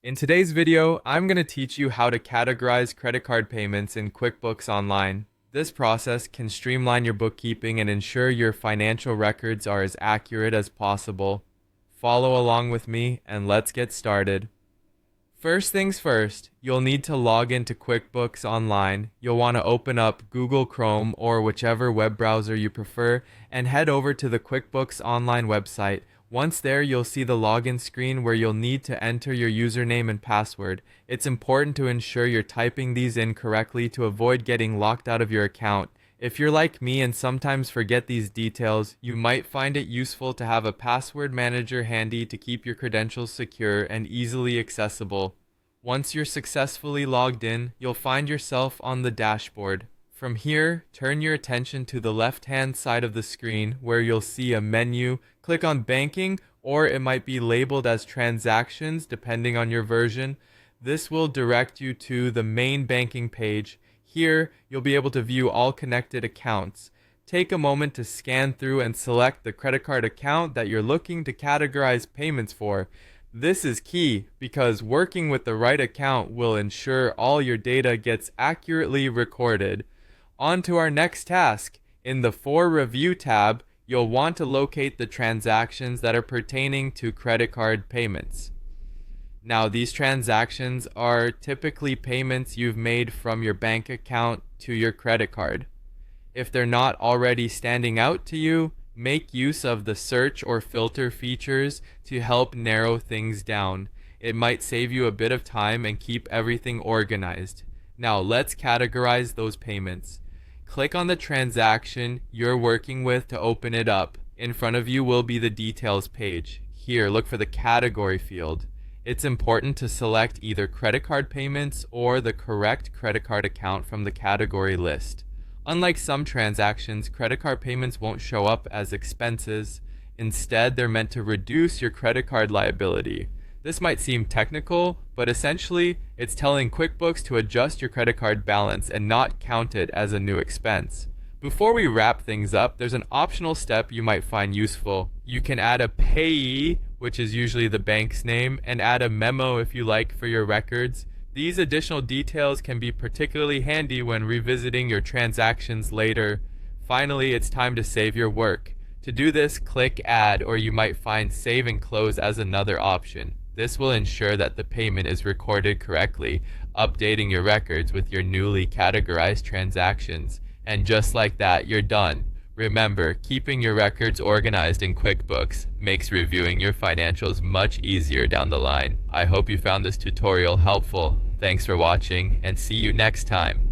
In today's video, I'm going to teach you how to categorize credit card payments in QuickBooks Online. This process can streamline your bookkeeping and ensure your financial records are as accurate as possible. Follow along with me and let's get started. First things first, you'll need to log into QuickBooks Online. You'll want to open up Google Chrome or whichever web browser you prefer and head over to the QuickBooks Online website. Once there, you'll see the login screen where you'll need to enter your username and password. It's important to ensure you're typing these in correctly to avoid getting locked out of your account. If you're like me and sometimes forget these details, you might find it useful to have a password manager handy to keep your credentials secure and easily accessible. Once you're successfully logged in, you'll find yourself on the dashboard. From here, turn your attention to the left-hand side of the screen where you'll see a menu. Click on Banking, or it might be labeled as Transactions depending on your version. This will direct you to the main banking page. Here, you'll be able to view all connected accounts. Take a moment to scan through and select the credit card account that you're looking to categorize payments for. This is key because working with the right account will ensure all your data gets accurately recorded. On to our next task. In the For Review tab, you'll want to locate the transactions that are pertaining to credit card payments. Now, these transactions are typically payments you've made from your bank account to your credit card. If they're not already standing out to you, make use of the search or filter features to help narrow things down. It might save you a bit of time and keep everything organized. Now, let's categorize those payments. Click on the transaction you're working with to open it up. In front of you will be the details page. Here, look for the category field. It's important to select either credit card payments or the correct credit card account from the category list. Unlike some transactions, credit card payments won't show up as expenses. Instead, they're meant to reduce your credit card liability. This might seem technical, but essentially, it's telling QuickBooks to adjust your credit card balance and not count it as a new expense. Before we wrap things up, there's an optional step you might find useful. You can add a payee, which is usually the bank's name, and add a memo if you like for your records. These additional details can be particularly handy when revisiting your transactions later. Finally, it's time to save your work. To do this, click Add, or you might find Save and Close as another option. This will ensure that the payment is recorded correctly, updating your records with your newly categorized transactions. And just like that, you're done. Remember, keeping your records organized in QuickBooks makes reviewing your financials much easier down the line. I hope you found this tutorial helpful. Thanks for watching, and see you next time.